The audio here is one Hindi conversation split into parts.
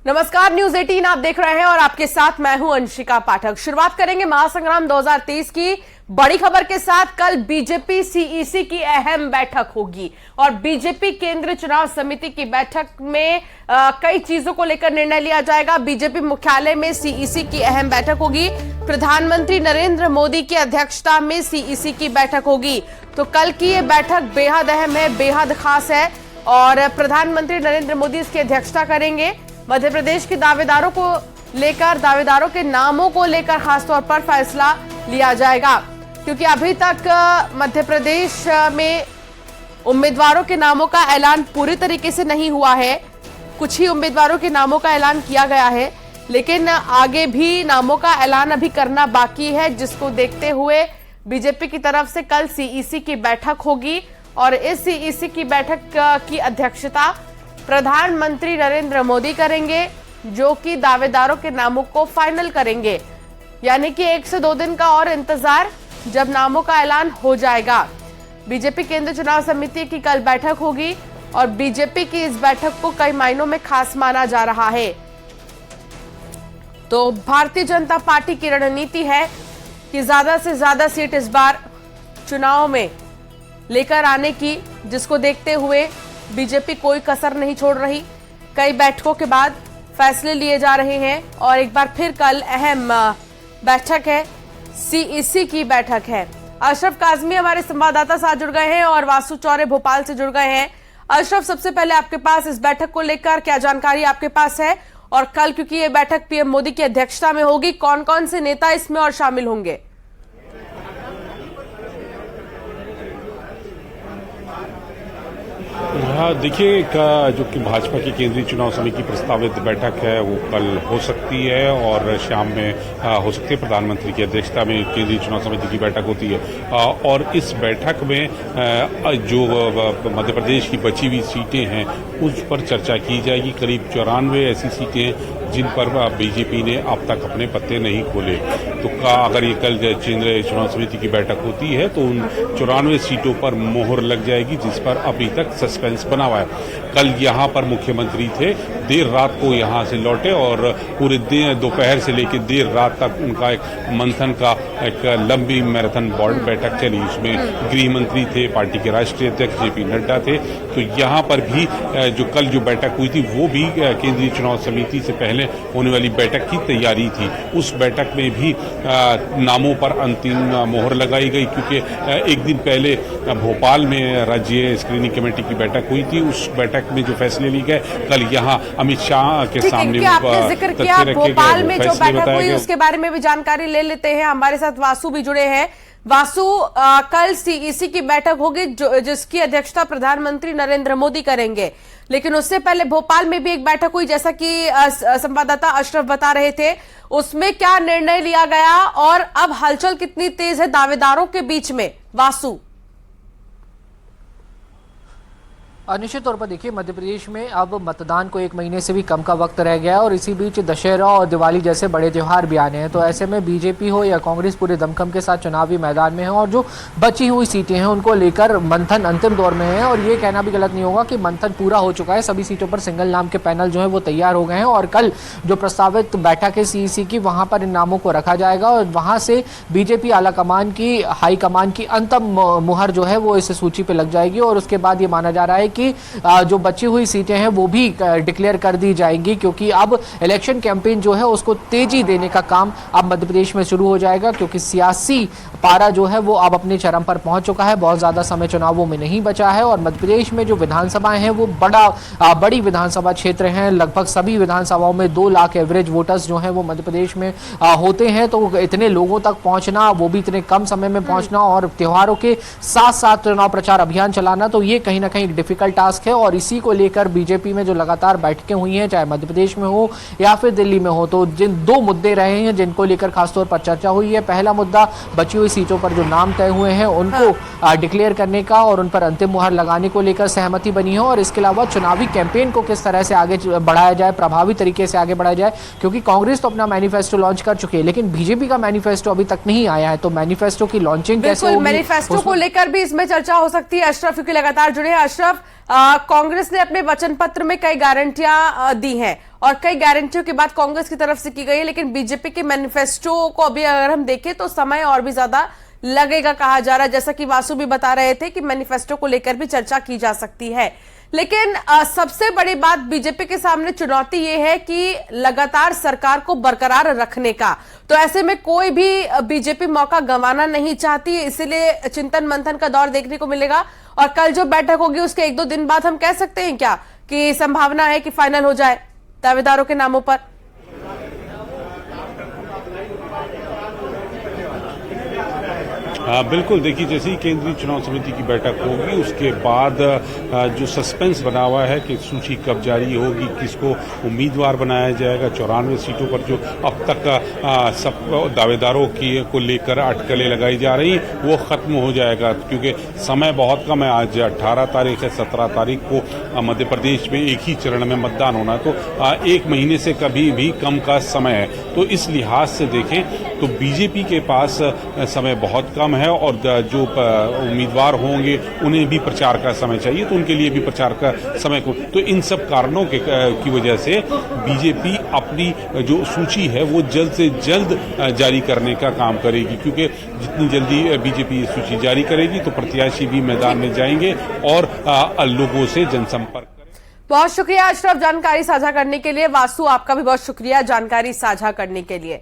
नमस्कार, न्यूज 18 आप देख रहे हैं और आपके साथ मैं हूं अंशिका पाठक। शुरुआत करेंगे महासंग्राम 2023 की बड़ी खबर के साथ। कल बीजेपी सीईसी की अहम बैठक होगी और बीजेपी केंद्रीय चुनाव समिति की बैठक में कई चीजों को लेकर निर्णय लिया जाएगा। बीजेपी मुख्यालय में सीईसी की अहम बैठक होगी। प्रधानमंत्री नरेंद्र मोदी की अध्यक्षता में सीईसी की बैठक होगी। तो कल की ये बैठक बेहद अहम है, बेहद खास है और प्रधानमंत्री नरेंद्र मोदी इसकी अध्यक्षता करेंगे। मध्य प्रदेश के दावेदारों को लेकर, दावेदारों के नामों को लेकर खासतौर पर फैसला लिया जाएगा, क्योंकि अभी तक मध्य प्रदेश में उम्मीदवारों के नामों का ऐलान पूरी तरीके से नहीं हुआ है। कुछ ही उम्मीदवारों के नामों का ऐलान किया गया है, लेकिन आगे भी नामों का ऐलान अभी करना बाकी है, जिसको देखते हुए बीजेपी की तरफ से कल सीईसी की बैठक होगी और इस सीईसी की बैठक की अध्यक्षता प्रधानमंत्री नरेंद्र मोदी करेंगे, जो कि दावेदारों के नामों को फाइनल करेंगे। यानी कि 1 से 2 दिन का और इंतजार, जब नामों का ऐलान हो जाएगा। बीजेपी केंद्रीय चुनाव समिति की कल बैठक होगी और बीजेपी की इस बैठक को कई मायनों में खास माना जा रहा है। तो भारतीय जनता पार्टी की रणनीति है कि ज्यादा से ज्यादा सीट इस बार चुनाव में लेकर आने की, जिसको देखते हुए बीजेपी कोई कसर नहीं छोड़ रही। कई बैठकों के बाद फैसले लिए जा रहे हैं और एक बार फिर कल अहम बैठक है, सीईसी की बैठक है। अशरफ काजमी हमारे संवाददाता साथ जुड़ गए हैं और वासु चौरे भोपाल से जुड़ गए हैं। अशरफ, सबसे पहले आपके पास इस बैठक को लेकर क्या जानकारी आपके पास है, और कल क्योंकि ये बैठक पीएम मोदी की अध्यक्षता में होगी, कौन कौन से नेता इसमें और शामिल होंगे? हाँ, देखिए, जो कि भाजपा की केंद्रीय चुनाव समिति की प्रस्तावित बैठक है वो कल हो सकती है और शाम में हो सकती है। प्रधानमंत्री की अध्यक्षता में केंद्रीय चुनाव समिति की बैठक होती है और इस बैठक में जो मध्य प्रदेश की बची हुई सीटें हैं उस पर चर्चा की जाएगी। करीब 94 ऐसी सीटें जिन पर बीजेपी ने अब तक अपने पत्ते नहीं खोले। तो अगर ये कल केंद्रीय चुनाव समिति की बैठक होती है तो उन 94 सीटों पर मोहर लग जाएगी, जिस पर अभी तक सस्पेंस बना हुआ है। कल यहाँ पर मुख्यमंत्री थे, देर रात को यहाँ से लौटे और पूरे दिन दोपहर से लेकर देर रात तक उनका एक मंथन का एक लंबी मैराथन बोर्ड बैठक चली। उसमें गृह मंत्री थे, पार्टी के राष्ट्रीय अध्यक्ष जेपी नड्डा थे। तो यहाँ पर भी जो कल जो बैठक हुई थी वो भी केंद्रीय चुनाव समिति से पहले होने वाली बैठक की तैयारी थी। उस बैठक में भी नामों पर अंतिम मोहर लगाई गई, क्योंकि एक दिन पहले भोपाल में राज्य स्क्रीनिंग कमेटी की बैठक हुई थी। उस बैठक में जो फैसले लिए गए, कल यहाँ अमित शाह के सामने आपने जिक्र किया भोपाल में जो बैठक हुई उसके बारे में भी जानकारी ले लेते हैं। हमारे साथ वासु भी जुड़े हैं। वासु, कल सीईसी की बैठक होगी जिसकी अध्यक्षता प्रधानमंत्री नरेंद्र मोदी करेंगे, लेकिन उससे पहले भोपाल में भी एक बैठक हुई, जैसा कि संवाददाता अशरफ बता रहे थे। उसमें क्या निर्णय लिया गया और अब हलचल कितनी तेज है दावेदारों के बीच में? वासु, निश्चित तौर पर देखिए, मध्य प्रदेश में अब मतदान को 1 महीने से भी कम का वक्त रह गया है और इसी बीच दशहरा और दिवाली जैसे बड़े त्यौहार भी आने हैं। तो ऐसे में बीजेपी हो या कांग्रेस पूरे दमखम के साथ चुनावी मैदान में है और जो बची हुई सीटें हैं उनको लेकर मंथन अंतिम दौर में है। और ये कहना भी गलत नहीं होगा कि मंथन पूरा हो चुका है। सभी सीटों पर सिंगल नाम के पैनल जो है वो तैयार हो गए हैं और कल जो प्रस्तावित बैठक है सीईसी की, वहां पर इन नामों को रखा जाएगा और वहां से बीजेपी आला कमान की, हाईकमान की अंतिम मुहर जो है वो इस सूची पर लग जाएगी और उसके बाद ये माना जा रहा है कि जो बची हुई सीटें हैं वो भी डिक्लेयर कर दी जाएंगी, क्योंकि अब इलेक्शन कैंपेन जो है उसको तेजी देने का काम अब मध्य प्रदेश में शुरू हो जाएगा, क्योंकि सियासी पारा जो है वो अब अपने चरम पर पहुंच चुका है। बहुत ज्यादा समय चुनावों में नहीं बचा है और मध्य प्रदेश में जो विधानसभाएं हैं वो बड़ी विधानसभा क्षेत्र हैं। लगभग सभी विधानसभाओं में 2 लाख एवरेज वोटर्स जो है वो मध्य प्रदेश में होते हैं। तो इतने लोगों तक पहुंचना, वो भी इतने कम समय में पहुंचना और त्योहारों के साथ साथ चुनाव प्रचार अभियान चलाना, तो ये कहीं ना कहीं एक डिफिकल्ट टास्क है। और इसी को लेकर बीजेपी में जो लगातार बैठकें हुई हैं, चाहे मध्य प्रदेश में हो या फिर दिल्ली में हो, तो जिन 2 मुद्दे रहे हैं जिनको लेकर खासतौर पर चर्चा हुई है। पहला मुद्दा बची हुई सीटों पर जो नाम तय हुए हैं उनको डिक्लेयर करने का और उन पर अंतिम मुहर लगाने को लेकर सहमति बनी है और इसके अलावा चुनावी कैंपेन को किस तरह से आगे बढ़ाया जाए, प्रभावी तरीके से आगे बढ़ाया जाए, क्योंकि कांग्रेस तो अपना मैनिफेस्टो लॉन्च कर चुकी है लेकिन बीजेपी का मैनिफेस्टो अभी तक नहीं आया है। तो मैनिफेस्टो की लॉन्चिंग कैसे होगी, मैनिफेस्टो को लेकर भी इसमें चर्चा हो सकती है। अशरफ क्योंकि लगातार जुड़े हैं। अशरफ, कांग्रेस ने अपने वचन पत्र में कई गारंटियां दी हैं और कई गारंटियों की बात कांग्रेस की तरफ से की गई है, लेकिन बीजेपी के मैनिफेस्टो को अभी अगर हम देखें तो समय और भी ज्यादा लगेगा कहा जा रहा है। जैसा कि वासु भी बता रहे थे कि मैनिफेस्टो को लेकर भी चर्चा की जा सकती है, लेकिन सबसे बड़ी बात बीजेपी के सामने चुनौती यह है कि लगातार सरकार को बरकरार रखने का। तो ऐसे में कोई भी बीजेपी मौका गंवाना नहीं चाहती, इसीलिए चिंतन मंथन का दौर देखने को मिलेगा। और कल जो बैठक होगी उसके 1-2 दिन बाद हम कह सकते हैं क्या कि संभावना है कि फाइनल हो जाए दावेदारों के नामों पर? बिल्कुल, देखिए जैसे ही केंद्रीय चुनाव समिति की बैठक होगी उसके बाद जो सस्पेंस बना हुआ है कि सूची कब जारी होगी, किसको उम्मीदवार बनाया जाएगा, 94 सीटों पर जो अब तक सब दावेदारों को लेकर अटकलें लगाई जा रही वो खत्म हो जाएगा, क्योंकि समय बहुत कम है। आज 18 तारीख है, 17 तारीख को मध्य प्रदेश में एक ही चरण में मतदान होना है, तो 1 महीने से कभी भी कम का समय है। तो इस लिहाज से देखें तो बीजेपी के पास समय बहुत कम है और जो उम्मीदवार होंगे उन्हें भी प्रचार का समय चाहिए, तो उनके लिए भी प्रचार का समय को, तो इन सब कारणों की वजह से बीजेपी अपनी जो सूची है वो जल्द से जल्द जारी करने का काम करेगी, क्योंकि जितनी जल्दी बीजेपी ये सूची जारी करेगी तो प्रत्याशी भी मैदान में जाएंगे और लोगों से जनसंपर्क। बहुत शुक्रिया अशरफ जानकारी साझा करने के लिए। वासु आपका भी बहुत शुक्रिया जानकारी साझा करने के लिए।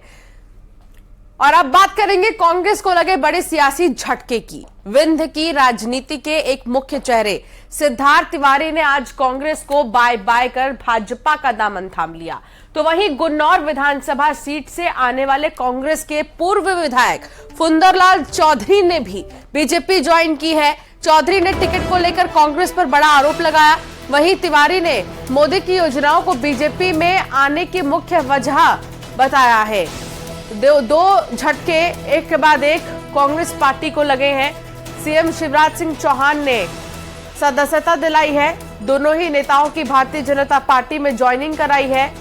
और अब बात करेंगे कांग्रेस को लगे बड़े सियासी झटके की। विंध्य की राजनीति के एक मुख्य चेहरे सिद्धार्थ तिवारी ने आज कांग्रेस को बाय बाय कर भाजपा का दामन थाम लिया। तो वहीं गुन्नौर विधानसभा सीट से आने वाले कांग्रेस के पूर्व विधायक फुंदरलाल चौधरी ने भी बीजेपी ज्वाइन की है। चौधरी ने टिकट को लेकर कांग्रेस पर बड़ा आरोप लगाया। वहीं तिवारी ने मोदी की योजनाओं को बीजेपी में आने की मुख्य वजह बताया है। दो झटके एक के बाद एक कांग्रेस पार्टी को लगे हैं। सीएम शिवराज सिंह चौहान ने सदस्यता दिलाई है, दोनों ही नेताओं की भारतीय जनता पार्टी में ज्वाइनिंग कराई है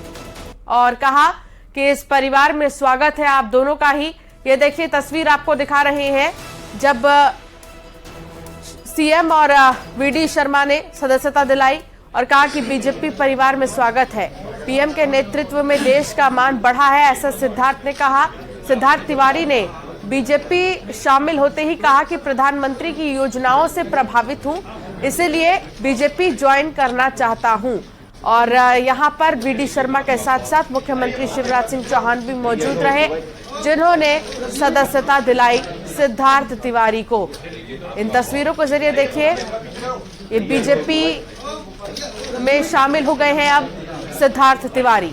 और कहा कि इस परिवार में स्वागत है आप दोनों का ही। ये देखिए तस्वीर आपको दिखा रहे हैं जब सीएम और वीडी शर्मा ने सदस्यता दिलाई और कहा कि बीजेपी परिवार में स्वागत है, पीएम के नेतृत्व में देश का मान बढ़ा है, ऐसा सिद्धार्थ ने कहा। सिद्धार्थ तिवारी ने बीजेपी शामिल होते ही कहा कि प्रधानमंत्री की योजनाओं से प्रभावित हूं, इसीलिए बीजेपी ज्वाइन करना चाहता हूं। और यहां पर वीडी शर्मा के साथ साथ मुख्यमंत्री शिवराज सिंह चौहान भी मौजूद रहे, जिन्होंने सदस्यता दिलाई सिद्धार्थ तिवारी को। इन तस्वीरों को जरिए देखिए, ये बीजेपी में शामिल हो गए हैं अब सिद्धार्थ तिवारी।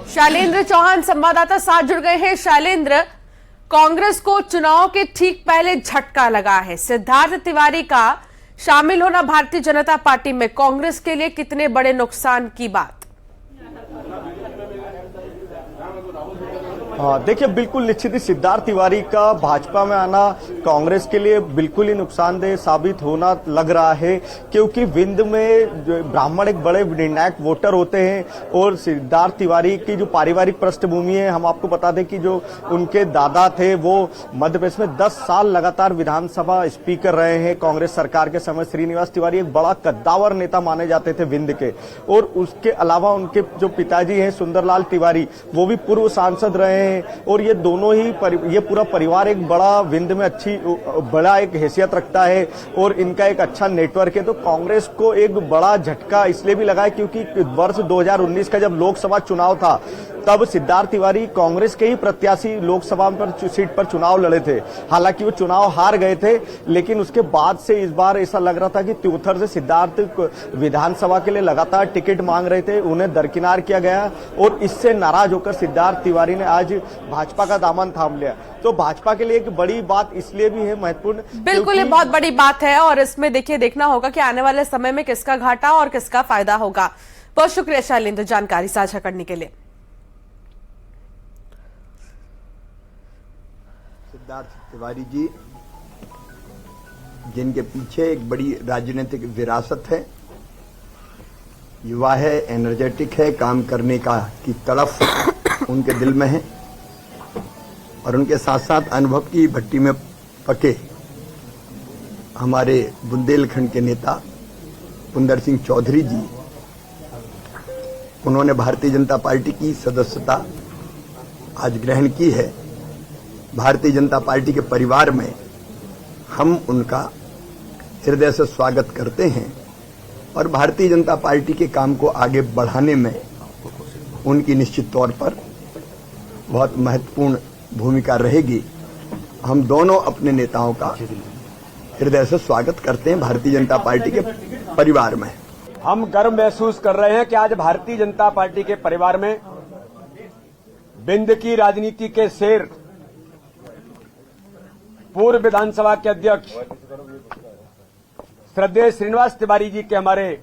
शैलेंद्र चौहान संवाददाता साथ जुड़ गए हैं। शैलेंद्र, कांग्रेस को चुनाव के ठीक पहले झटका लगा है। सिद्धार्थ तिवारी का शामिल होना भारतीय जनता पार्टी में कांग्रेस के लिए कितने बड़े नुकसान की बात? देखिए बिल्कुल निश्चित ही सिद्धार्थ तिवारी का भाजपा में आना कांग्रेस के लिए बिल्कुल ही नुकसानदेह साबित होना लग रहा है, क्योंकि विंध्य में जो ब्राह्मण एक बड़े निर्णायक वोटर होते हैं और सिद्धार्थ तिवारी की जो पारिवारिक पृष्ठभूमि है, हम आपको बता दें कि जो उनके दादा थे वो मध्य प्रदेश में 10 साल लगातार विधानसभा स्पीकर रहे हैं कांग्रेस सरकार के समय। श्रीनिवास तिवारी एक बड़ा कद्दावर नेता माने जाते थे विंध्य के, और उसके अलावा उनके जो पिताजी हैं सुंदरलाल तिवारी वो भी पूर्व सांसद रहे हैं, और ये दोनों ही ये पूरा परिवार एक बड़ा विंध्य में बड़ा एक हैसियत रखता है और इनका एक अच्छा नेटवर्क है। तो कांग्रेस को एक बड़ा झटका इसलिए भी लगा है क्योंकि वर्ष 2019 का जब लोकसभा चुनाव था तब सिद्धार्थ तिवारी कांग्रेस के ही प्रत्याशी लोकसभा पर सीट पर चुनाव लड़े थे। हालांकि वो चुनाव हार गए थे, लेकिन उसके बाद से इस बार ऐसा लग रहा था कि त्योथर से सिद्धार्थ विधानसभा के लिए लगातार टिकट मांग रहे थे, उन्हें दरकिनार किया गया और इससे नाराज होकर सिद्धार्थ तिवारी ने आज भाजपा का दामन थाम लिया। तो भाजपा के लिए एक बड़ी बात इसलिए भी है महत्वपूर्ण, बिल्कुल ये बहुत बड़ी बात है और इसमें देखिए देखना होगा कि आने वाले समय में किसका घाटा और किसका फायदा होगा। बहुत शुक्रिया शैलेंद्र जानकारी साझा करने के लिए। सिद्धार्थ तिवारी जी जिनके पीछे एक बड़ी राजनीतिक विरासत है, युवा है, एनर्जेटिक है, काम करने की तड़फ उनके दिल में है और उनके साथ साथ अनुभव की भट्टी में पके हमारे बुंदेलखंड के नेता पुंदर सिंह चौधरी जी, उन्होंने भारतीय जनता पार्टी की सदस्यता आज ग्रहण की है। भारतीय जनता पार्टी के परिवार में हम उनका हृदय से स्वागत करते हैं और भारतीय जनता पार्टी के काम को आगे बढ़ाने में उनकी निश्चित तौर पर बहुत महत्वपूर्ण भूमिका रहेगी। हम दोनों अपने नेताओं का हृदय से स्वागत करते हैं भारतीय जनता पार्टी के परिवार में। हम गर्व महसूस कर रहे हैं कि आज भारतीय जनता पार्टी के परिवार में विंध्य की राजनीति के शेर, पूर्व विधानसभा के अध्यक्ष श्रद्धेय श्रीनिवास तिवारी जी के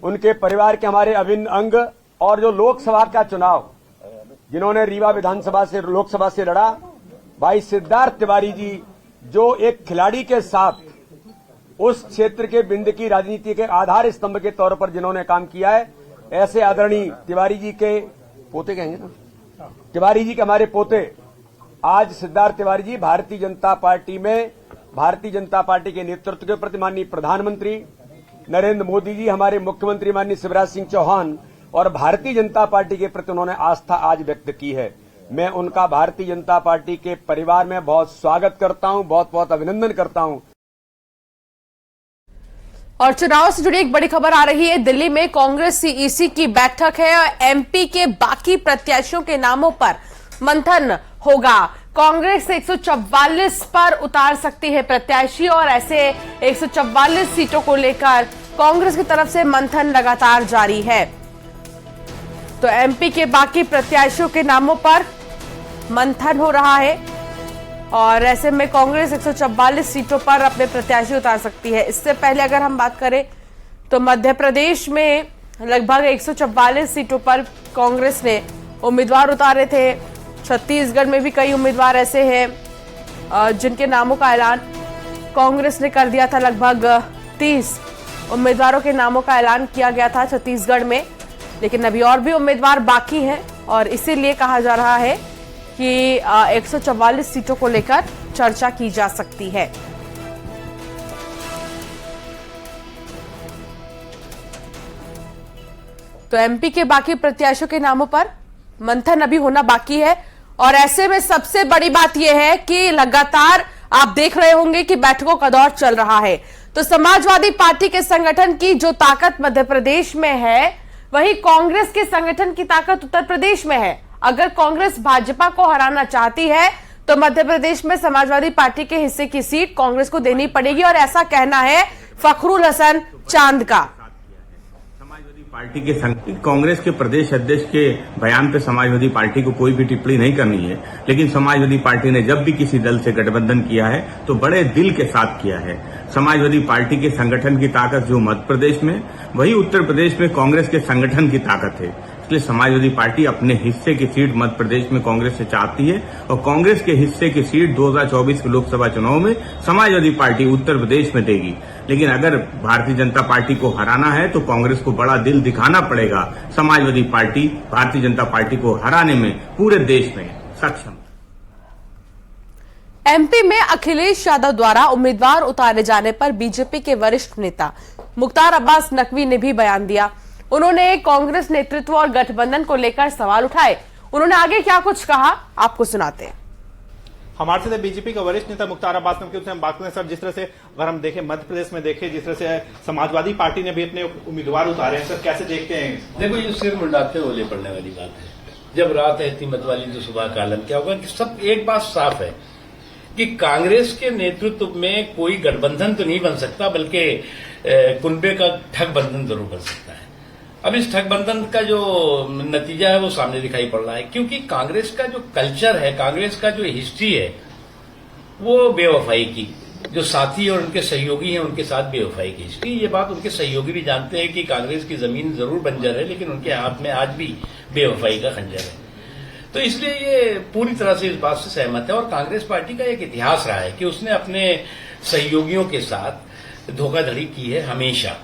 उनके परिवार के हमारे अभिन्न अंग, और जो लोकसभा का चुनाव जिन्होंने रीवा विधानसभा से लोकसभा से लड़ा, भाई सिद्धार्थ तिवारी जी, जो एक खिलाड़ी के साथ उस क्षेत्र के विंध्य की राजनीति के आधार स्तंभ के तौर पर जिन्होंने काम किया है, ऐसे आदरणीय तिवारी जी के पोते कहेंगे ना, तिवारी जी के हमारे पोते आज सिद्धार्थ तिवारी जी भारतीय जनता पार्टी में, भारतीय जनता पार्टी के नेतृत्व के प्रति माननीय प्रधानमंत्री नरेंद्र मोदी जी, हमारे मुख्यमंत्री माननीय शिवराज सिंह चौहान और भारतीय जनता पार्टी के प्रति उन्होंने आस्था आज व्यक्त की है। मैं उनका भारतीय जनता पार्टी के परिवार में बहुत स्वागत करता हूं, बहुत बहुत अभिनंदन करता हूं। और चुनाव से जुड़ी एक बड़ी खबर आ रही है। दिल्ली में कांग्रेस सीईसी की बैठक है और एमपी के बाकी प्रत्याशियों के नामों पर मंथन होगा। कांग्रेस 144 पर उतार सकती है प्रत्याशी और ऐसे 144 सीटों को लेकर कांग्रेस की तरफ से मंथन लगातार जारी है। तो एमपी के बाकी प्रत्याशियों के नामों पर मंथन हो रहा है और ऐसे में कांग्रेस 144 सीटों पर अपने प्रत्याशी उतार सकती है। इससे पहले अगर हम बात करें तो मध्य प्रदेश में लगभग 144 सीटों पर कांग्रेस ने उम्मीदवार उतारे थे। छत्तीसगढ़ में भी कई उम्मीदवार ऐसे हैं जिनके नामों का ऐलान कांग्रेस ने कर दिया था। लगभग 30 उम्मीदवारों के नामों का ऐलान किया गया था छत्तीसगढ़ में, लेकिन अभी और भी उम्मीदवार बाकी हैं और इसीलिए कहा जा रहा है कि 144 सीटों को लेकर चर्चा की जा सकती है। तो एमपी के बाकी प्रत्याशियों के नामों पर मंथन अभी होना बाकी है और ऐसे में सबसे बड़ी बात यह है कि लगातार आप देख रहे होंगे कि बैठकों का दौर चल रहा है। तो समाजवादी पार्टी के संगठन की जो ताकत मध्य प्रदेश में है, वही कांग्रेस के संगठन की ताकत उत्तर प्रदेश में है। अगर कांग्रेस भाजपा को हराना चाहती है तो मध्य प्रदेश में समाजवादी पार्टी के हिस्से की सीट कांग्रेस को देनी पड़ेगी और ऐसा कहना है फखरुल हसन चांद का। पार्टी के कांग्रेस के प्रदेश अध्यक्ष के बयान पे समाजवादी पार्टी को कोई भी टिप्पणी नहीं करनी है, लेकिन समाजवादी पार्टी ने जब भी किसी दल से गठबंधन किया है तो बड़े दिल के साथ किया है। समाजवादी पार्टी के संगठन की ताकत जो मध्य प्रदेश में, वही उत्तर प्रदेश में कांग्रेस के संगठन की ताकत है। इसलिए समाजवादी पार्टी अपने हिस्से की सीट मध्य प्रदेश में कांग्रेस से चाहती है और कांग्रेस के हिस्से की सीट 2024 के लोकसभा चुनाव में समाजवादी पार्टी उत्तर प्रदेश में देगी। लेकिन अगर भारतीय जनता पार्टी को हराना है तो कांग्रेस को बड़ा दिल दिखाना पड़ेगा। समाजवादी पार्टी भारतीय जनता पार्टी को हराने में पूरे देश में सक्षम। एमपी में अखिलेश यादव द्वारा उम्मीदवार उतारे जाने पर बीजेपी के वरिष्ठ नेता मुख्तार अब्बास नकवी ने भी बयान दिया। उन्होंने कांग्रेस नेतृत्व और गठबंधन को लेकर सवाल उठाए। उन्होंने आगे क्या कुछ कहा, आपको सुनाते हैं। हमारे साथ बीजेपी का वरिष्ठ नेता मुख्तार अब्बास नकवी, उनसे हम बात करें। सर, जिस तरह से अगर हम देखें मध्य प्रदेश में देखें, जिस तरह से समाजवादी पार्टी ने भी अपने उम्मीदवार उतारे हैं, सर कैसे देखते हैं? देखो, ये सिर मुंडाते ओले पड़ने वाली बात है। जब रात है मत वाली तो सुबह का आलम क्या होगा। सब एक बात साफ है कि कांग्रेस के नेतृत्व में कोई गठबंधन तो नहीं बन सकता, बल्कि कुनबे का ठगबंधन जरूर बन सकता है। अब इस ठगबंधन का जो नतीजा है वो सामने दिखाई पड़ रहा है, क्योंकि कांग्रेस का जो कल्चर है, कांग्रेस का जो हिस्ट्री है, वो बेवफाई की, जो साथी और उनके सहयोगी हैं उनके साथ बेवफाई की हिस्ट्री। ये बात उनके सहयोगी भी जानते हैं कि कांग्रेस की जमीन जरूर बंजर है, लेकिन उनके हाथ में आज भी बेवफाई का खंजर है। तो इसलिए ये पूरी तरह से इस बात से सहमत है। और कांग्रेस पार्टी का एक इतिहास रहा है कि उसने अपने सहयोगियों के साथ धोखाधड़ी की है हमेशा।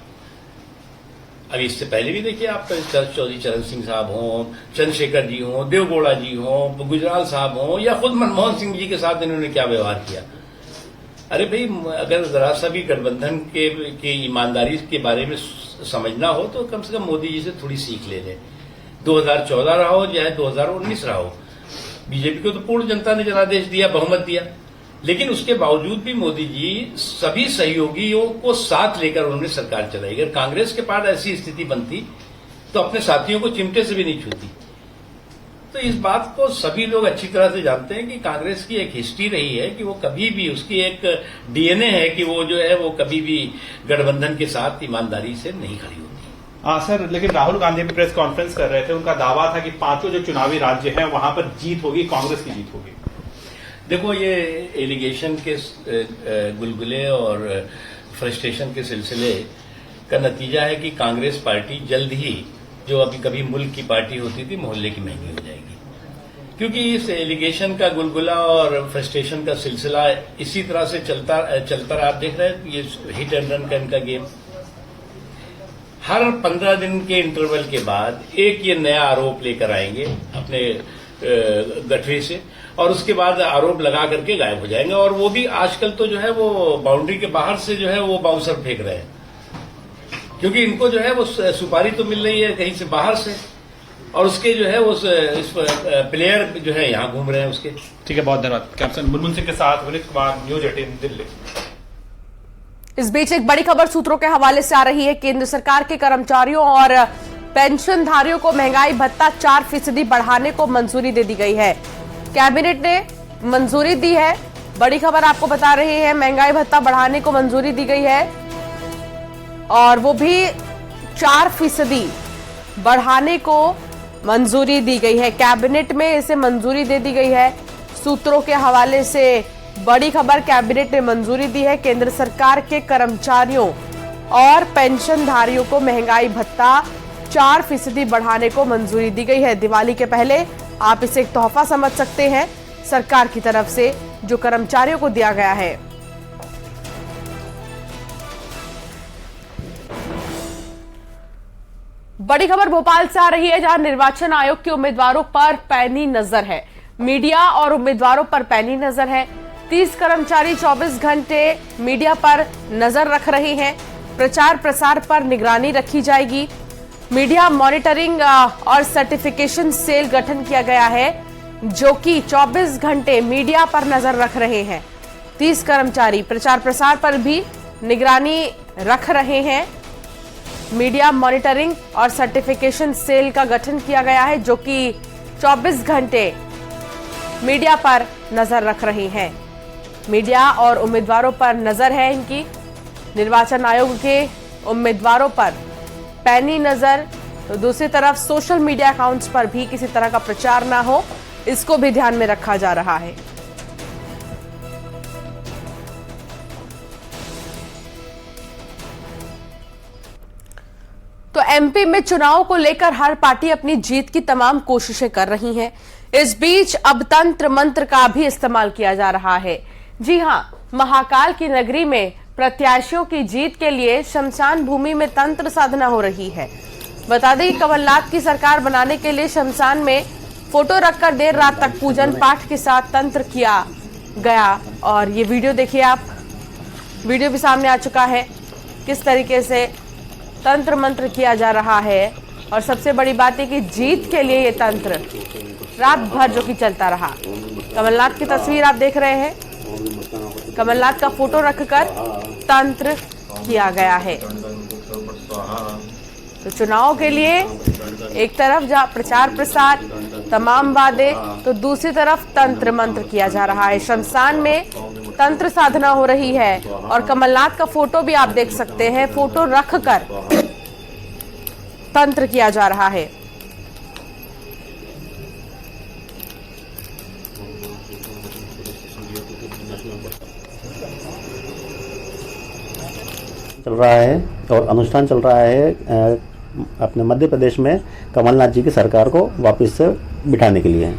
अब इससे पहले भी देखिए, आप चौधरी चरण सिंह साहब हों, चंद्रशेखर जी हों, देवगौड़ा जी हों, गुजराल साहब हों, या खुद मनमोहन सिंह जी के साथ इन्होंने क्या व्यवहार किया। अरे भाई, अगर जरा सा भी गठबंधन के ईमानदारी के बारे में समझना हो तो कम से कम मोदी जी से थोड़ी सीख ले लें। 2014 रहा हो चाहे 2019 रहा हो, बीजेपी को तो पूर्ण जनता ने जनादेश दिया, बहुमत दिया, लेकिन उसके बावजूद भी मोदी जी सभी सहयोगियों को साथ लेकर उन्होंने सरकार चलाई। अगर कांग्रेस के पास ऐसी स्थिति बनती तो अपने साथियों को चिमटे से भी नहीं छूती। तो इस बात को सभी लोग अच्छी तरह से जानते हैं कि कांग्रेस की एक हिस्ट्री रही है कि वो कभी भी, उसकी एक डीएनए है कि वो जो है वो कभी भी गठबंधन के साथ ईमानदारी से नहीं खड़ी होती। हाँ सर, लेकिन राहुल गांधी भी प्रेस कॉन्फ्रेंस कर रहे थे, उनका दावा था कि 5 जो चुनावी राज्य हैं वहां पर जीत होगी, कांग्रेस की जीत होगी। देखो, ये एलिगेशन के गुलगुले और फ्रस्ट्रेशन के सिलसिले का नतीजा है कि कांग्रेस पार्टी जल्द ही, जो अभी कभी मुल्क की पार्टी होती थी, मोहल्ले की महंगी हो जाएगी। क्योंकि इस एलिगेशन का गुलगुला और फ्रस्ट्रेशन का सिलसिला इसी तरह से चलता रहा। आप देख रहे हैं ये हिट एंड रन का इनका गेम। हर 15 दिन के इंटरवल के बाद एक ये नया आरोप लेकर आएंगे अपने गठरी से, और उसके बाद आरोप लगा करके गायब हो जाएंगे। और वो भी आजकल तो जो है वो बाउंड्री के बाहर से जो है वो बाउंसर फेंक रहे हैं, क्योंकि इनको जो है वो सुपारी तो मिल रही है कहीं से बाहर से, और उसके जो है वो प्लेयर जो है यहाँ घूम रहे हैं उसके। ठीक है, बहुत धन्यवाद। कैप्टन मुनमुन सिंह के साथ विनीत कुमार, न्यूज 18 दिल्ली। इस बीच एक बड़ी खबर सूत्रों के हवाले से आ रही है। केंद्र सरकार के कर्मचारियों और पेंशनधारियों को महंगाई भत्ता 4% बढ़ाने को मंजूरी दे दी गई है। कैबिनेट ने मंजूरी दी है। बड़ी खबर आपको बता रहे हैं, महंगाई भत्ता बढ़ाने को मंजूरी दी गई है और वो भी 4% बढ़ाने को मंजूरी दी गई है। कैबिनेट में इसे मंजूरी दे दी गई है। सूत्रों के हवाले से बड़ी खबर, कैबिनेट ने मंजूरी दी है। केंद्र सरकार के कर्मचारियों और पेंशनधारियों को महंगाई भत्ता 4% बढ़ाने को मंजूरी दी गई है। दिवाली के पहले आप इसे एक तोहफा समझ सकते हैं सरकार की तरफ से जो कर्मचारियों को दिया गया है। बड़ी खबर भोपाल से आ रही है, जहां निर्वाचन आयोग के उम्मीदवारों पर पैनी नजर है। मीडिया और उम्मीदवारों पर पैनी नजर है। 30 कर्मचारी 24 घंटे मीडिया पर नजर रख रहे हैं। प्रचार प्रसार पर निगरानी रखी जाएगी। मीडिया मॉनिटरिंग और सर्टिफिकेशन सेल गठन किया गया है, जो कि 24 घंटे मीडिया पर नजर रख रहे हैं। 30 कर्मचारी प्रचार प्रसार पर भी निगरानी रख रहे हैं। मीडिया मॉनिटरिंग और सर्टिफिकेशन सेल का गठन किया गया है, जो कि 24 घंटे मीडिया पर नजर रख रही हैं। मीडिया और उम्मीदवारों पर नजर है इनकी। निर्वाचन आयोग के उम्मीदवारों पर पैनी नजर। तो दूसरी तरफ सोशल मीडिया अकाउंट्स पर भी किसी तरह का प्रचार ना हो, इसको भी ध्यान में रखा जा रहा है। तो एमपी में चुनाव को लेकर हर पार्टी अपनी जीत की तमाम कोशिशें कर रही है। इस बीच अब तंत्र मंत्र का भी इस्तेमाल किया जा रहा है। जी हां, महाकाल की नगरी में प्रत्याशियों की जीत के लिए शमशान भूमि में तंत्र साधना हो रही है। बता दें कि कमलनाथ की सरकार बनाने के लिए शमशान में फोटो रखकर देर रात तक पूजन पाठ के साथ तंत्र किया गया। और ये वीडियो देखिए आप, वीडियो भी सामने आ चुका है किस तरीके से तंत्र मंत्र किया जा रहा है। और सबसे बड़ी बात है कि जीत के लिए ये तंत्र रात भर जो कि चलता रहा। कमलनाथ की तस्वीर आप देख रहे हैं, कमलनाथ का फोटो रखकर तंत्र किया गया है। तो चुनाव के लिए एक तरफ जहां प्रचार प्रसार तमाम वादे, तो दूसरी तरफ तंत्र मंत्र किया जा रहा है। शमशान में तंत्र साधना हो रही है और कमलनाथ का फोटो भी आप देख सकते हैं, फोटो रखकर तंत्र किया जा रहा है। चल रहा है और अनुष्ठान चल रहा है अपने मध्य प्रदेश में कमलनाथ जी की सरकार को वापस से बिठाने के लिए।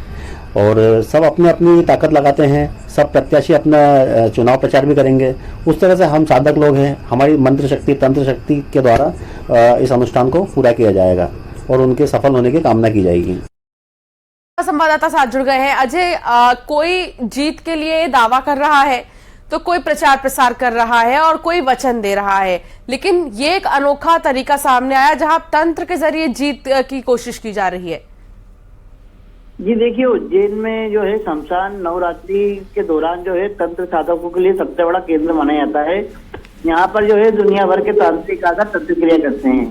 और सब अपनी अपनी ताकत लगाते हैं, सब प्रत्याशी अपना चुनाव प्रचार भी करेंगे। उस तरह से हम साधक लोग हैं, हमारी मंत्र शक्ति तंत्र शक्ति के द्वारा इस अनुष्ठान को पूरा किया जाएगा और उनके सफल होने की कामना की जाएगी। संवाददाता साथ जुड़ गए हैं। अजय, कोई जीत के लिए दावा कर रहा है तो कोई प्रचार प्रसार कर रहा है और कोई वचन दे रहा है, लेकिन ये एक अनोखा तरीका सामने आया जहां तंत्र के जरिए जीत की कोशिश की जा रही है। जी देखिए, उज्जैन में जो है शमशान नवरात्रि के दौरान जो है तंत्र साधकों के लिए सबसे बड़ा केंद्र माना जाता है। यहाँ पर जो है दुनिया भर के तांत्रिक आकर तंत्र क्रिया करते हैं।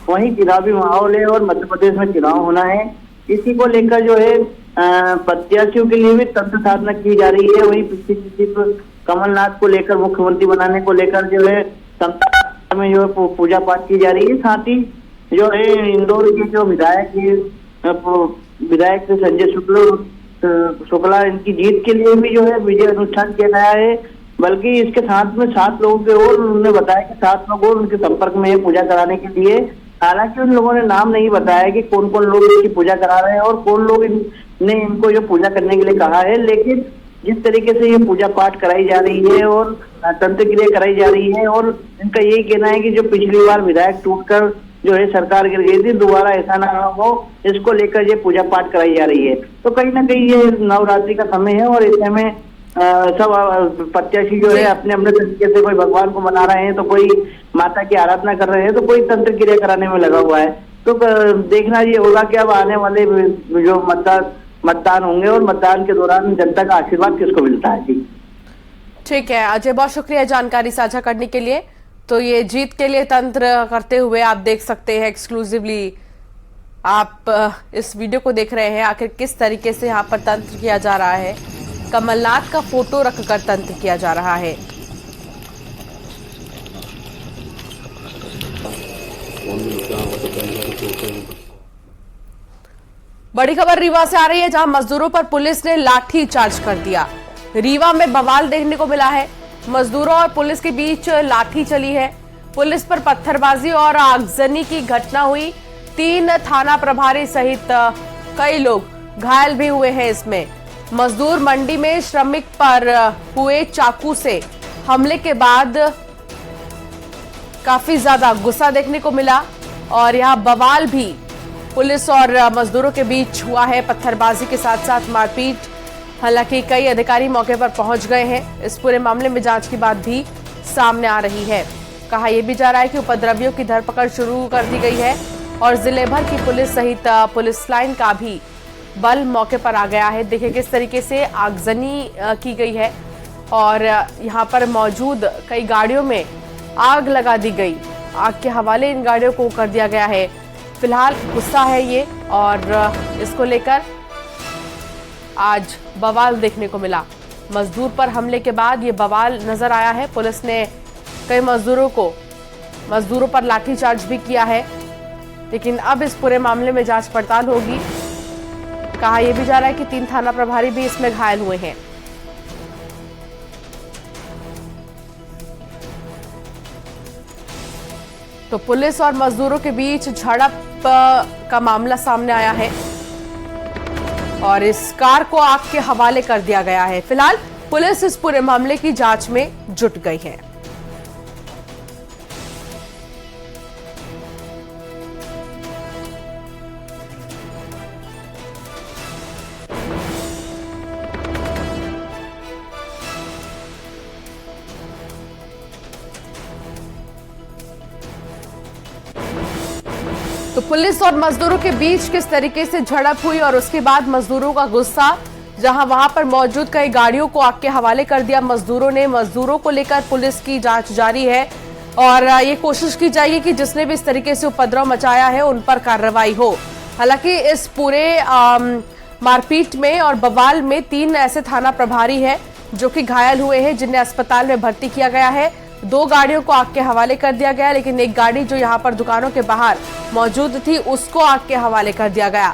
वहीं चुनावी माहौल है और मध्य प्रदेश में चुनाव होना है, इसी को लेकर जो है प्रत्याशियों के लिए भी तंत्र साधना की जा रही है। वहीं पिछली कमलनाथ को लेकर मुख्यमंत्री बनाने को लेकर जो है संसद में जो है पूजा पाठ की जा रही है। साथ ही जो है इंदौर के जो विधायक संजय शुक्ला इनकी जीत के लिए भी जो है विजय अनुष्ठान किया गया है। बल्कि इसके साथ में 7 लोगों के और उन्होंने बताया कि 7 लोग और उनके संपर्क में है पूजा कराने के लिए। हालांकि उन लोगों ने नाम नहीं बताया कि कौन कौन लोग इसकी पूजा करा रहे हैं और कौन लोग ने इनको जो पूजा करने के लिए कहा है। लेकिन जिस तरीके से ये पूजा पाठ कराई जा रही है और तंत्र क्रिया कराई जा रही है, और इनका यही कहना है कि जो पिछली बार विधायक टूटकर जो है सरकार गिर गई थी, दोबारा ऐसा ना हो, इसको लेकर ये पूजा पाठ कराई जा रही है। तो कहीं ना कहीं ये नवरात्रि का समय है और ऐसे में सब प्रत्याशी जो है अपने अपने तरीके से, कोई भगवान को मना रहे हैं तो कोई माता की आराधना कर रहे हैं तो कोई तंत्र क्रिया कराने में लगा हुआ है। तो देखना ये होगा कि अब आने वाले जो मतदान होंगे और मतदान के दौरान जनता का आशीर्वाद किसको मिलता है। जी ठीक है अजय, बहुत शुक्रिया जानकारी साझा करने के लिए। तो ये जीत के लिए तंत्र करते हुए आप देख सकते हैं, एक्सक्लूसिवली आप इस वीडियो को देख रहे हैं, आखिर किस तरीके से यहाँ पर तंत्र किया जा रहा है। कमलनाथ का फोटो रखकर तंत्र किया जा रहा है। बड़ी खबर रीवा से आ रही है, जहां मजदूरों पर पुलिस ने लाठी चार्ज कर दिया। रीवा में बवाल देखने को मिला है। मजदूरों और पुलिस के बीच लाठी चली है। पुलिस पर पत्थरबाजी और आगजनी की घटना हुई। 3 थाना प्रभारी सहित कई लोग घायल भी हुए हैं। इसमें मजदूर मंडी में श्रमिक पर हुए चाकू से हमले के बाद काफी ज्यादा गुस्सा देखने को मिला और यहां बवाल भी पुलिस और मजदूरों के बीच हुआ है, पत्थरबाजी के साथ साथ मारपीट। हालांकि कई अधिकारी मौके पर पहुंच गए हैं। इस पूरे मामले में जांच की बात भी सामने आ रही है। कहा यह भी जा रहा है कि उपद्रवियों की धरपकड़ शुरू कर दी गई है और जिले भर की पुलिस सहित पुलिस लाइन का भी बल मौके पर आ गया है। देखिए किस तरीके से आगजनी की गई है और यहाँ पर मौजूद कई गाड़ियों में आग लगा दी गई। आग के हवाले इन गाड़ियों को कर दिया गया है। फिलहाल गुस्सा है ये और इसको लेकर आज बवाल देखने को मिला। मजदूर पर हमले के बाद ये बवाल नजर आया है। पुलिस ने कई मजदूरों पर लाठीचार्ज भी किया है, लेकिन अब इस पूरे मामले में जांच पड़ताल होगी। कहा यह भी जा रहा है कि 3 थाना प्रभारी भी इसमें घायल हुए हैं। तो पुलिस और मजदूरों के बीच झड़प का मामला सामने आया है और इस कार को आग के हवाले कर दिया गया है। फिलहाल पुलिस इस पूरे मामले की जांच में जुट गई है। तो पुलिस और मजदूरों के बीच किस तरीके से झड़प हुई और उसके बाद मजदूरों का गुस्सा, जहां वहां पर मौजूद कई गाड़ियों को आग के हवाले कर दिया मजदूरों ने। मजदूरों को लेकर पुलिस की जांच जारी है और ये कोशिश की जाएगी कि जिसने भी इस तरीके से उपद्रव मचाया है उन पर कार्रवाई हो। हालांकि इस पूरे मारपीट में और बवाल में 3 ऐसे थाना प्रभारी हैं जो कि घायल हुए हैं, जिन्हें अस्पताल में भर्ती किया गया है। 2 गाड़ियों को आग के हवाले कर दिया गया, लेकिन एक गाड़ी जो यहाँ पर दुकानों के बाहर मौजूद थी उसको आग के हवाले कर दिया गया।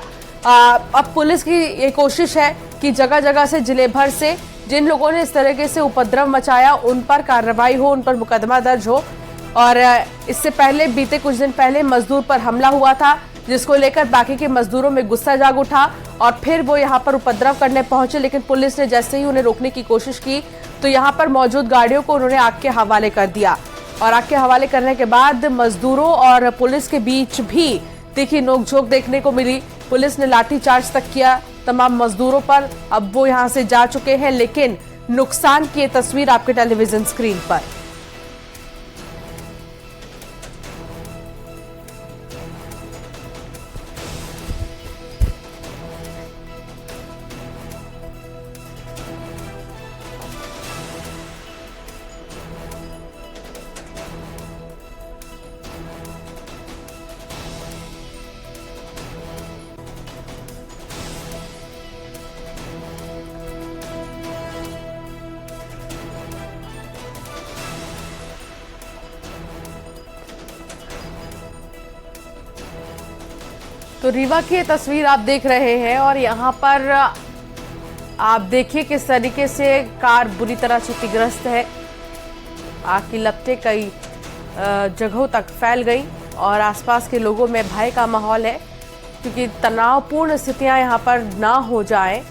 अब पुलिस की ये कोशिश है कि जगह जगह से, जिले भर से जिन लोगों ने इस तरीके से उपद्रव मचाया उन पर कार्रवाई हो, उन पर मुकदमा दर्ज हो। और इससे पहले बीते कुछ दिन पहले मजदूर पर हमला हुआ था, जिसको लेकर बाकी के मजदूरों में गुस्सा जाग उठा और फिर वो यहाँ पर उपद्रव करने पहुंचे। लेकिन पुलिस ने जैसे ही उन्हें रोकने की कोशिश की तो यहाँ पर मौजूद गाड़ियों को उन्होंने आग के हवाले कर दिया और आग के हवाले करने के बाद मजदूरों और पुलिस के बीच भी तीखी नोकझोंक देखने को मिली। पुलिस ने लाठीचार्ज तक किया तमाम मजदूरों पर। अब वो यहाँ से जा चुके हैं, लेकिन नुकसान की ये तस्वीर आपके टेलीविजन स्क्रीन पर। तो रीवा की ये तस्वीर आप देख रहे हैं और यहाँ पर आप देखिए किस तरीके से कार बुरी तरह क्षतिग्रस्त है। आग की लपटें कई जगहों तक फैल गई और आसपास के लोगों में भय का माहौल है, क्योंकि तनावपूर्ण स्थितियां यहाँ पर ना हो जाए,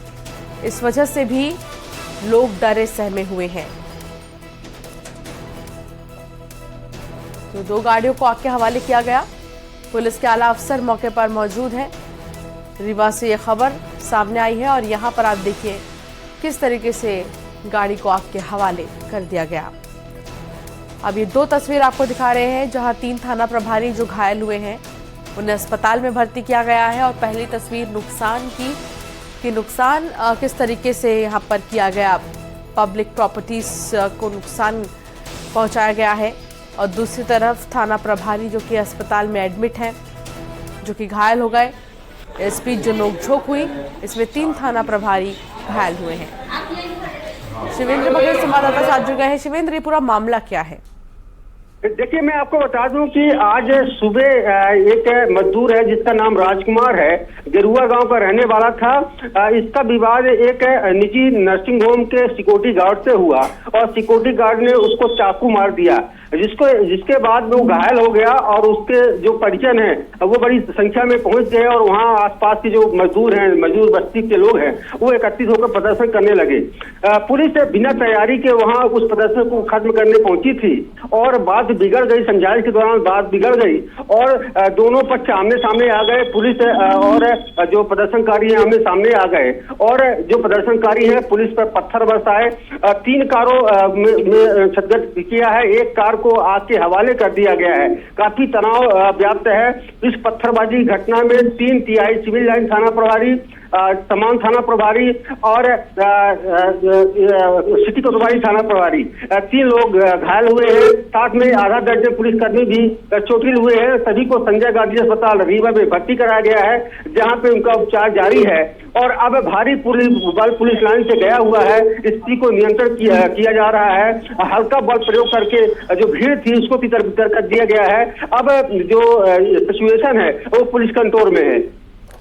इस वजह से भी लोग डरे सहमे हुए हैं। तो 2 गाड़ियों को आग के हवाले किया गया। पुलिस के आला अफसर मौके पर मौजूद हैं। रीवा से ये खबर सामने आई है और यहाँ पर आप देखिए किस तरीके से गाड़ी को आग के हवाले कर दिया गया। अब ये 2 तस्वीर आपको दिखा रहे हैं जहाँ 3 थाना प्रभारी जो घायल हुए हैं उन्हें अस्पताल में भर्ती किया गया है। और पहली तस्वीर नुकसान की कि नुकसान किस तरीके से यहाँ पर किया गया, पब्लिक प्रॉपर्टीज को नुकसान पहुँचाया गया है। और दूसरी तरफ थाना प्रभारी जो कि अस्पताल में एडमिट हैं, जो कि घायल हो गए। इस बीच जो नोकझोंक हुई इसमें 3 थाना प्रभारी घायल हुए हैं। शिवेंद्र बघेल संवाददाता साथ जुड़ गए हैं। शिवेंद्र, ये पूरा मामला क्या है? देखिए, मैं आपको बता दूं कि आज सुबह एक मजदूर है जिसका नाम राजकुमार है, गेरुआ गांव का रहने वाला था। इसका विवाद एक निजी नर्सिंग होम के सिक्योरिटी गार्ड से हुआ और सिक्योरिटी गार्ड ने उसको चाकू मार दिया, जिसके बाद वो घायल हो गया। और उसके जो परिजन है वो बड़ी संख्या में पहुंच गए और वहां आसपास के जो मजदूर हैं, मजदूर बस्ती के लोग हैं, वो एकत्रित होकर प्रदर्शन करने लगे। पुलिस बिना तैयारी के वहां उस प्रदर्शन को खत्म करने पहुंची थी और बात बिगड़ गई। समझाइश के दौरान बात बिगड़ गई और दोनों पक्ष आमने सामने आ गए। पुलिस और जो प्रदर्शनकारी है आमने सामने आ गए और जो प्रदर्शनकारी है पुलिस पर पत्थर बरसाए। 3 कारों में क्षतग्रस्त किया है, एक कार को आग के हवाले कर दिया गया है। काफी तनाव व्याप्त है। इस पत्थरबाजी घटना में 3 टीआई सिविल लाइन थाना प्रभारी, तमाम थाना प्रभारी और सिटी कोतवाली थाना प्रभारी 3 लोग घायल हुए हैं। साथ में आधा दर्जन पुलिसकर्मी भी चोटिल हुए हैं। सभी को संजय गांधी अस्पताल रीवा में भर्ती कराया गया है, जहां पे उनका उपचार जारी है। और अब भारी बल पुलिस लाइन से गया हुआ है, स्थिति को नियंत्रण किया जा रहा है। हल्का बल प्रयोग करके जो भीड़ थी उसको तितर बितर कर दिया गया है। अब जो सिचुएशन है वो पुलिस कंट्रोल में है।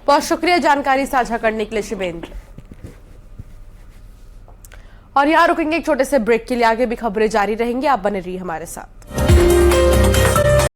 बहुत शुक्रिया जानकारी साझा करने के लिए शिवेंद्र। और यहाँ रुकेंगे एक छोटे से ब्रेक के लिए, आगे भी खबरें जारी रहेंगी, आप बने रहिए हमारे साथ।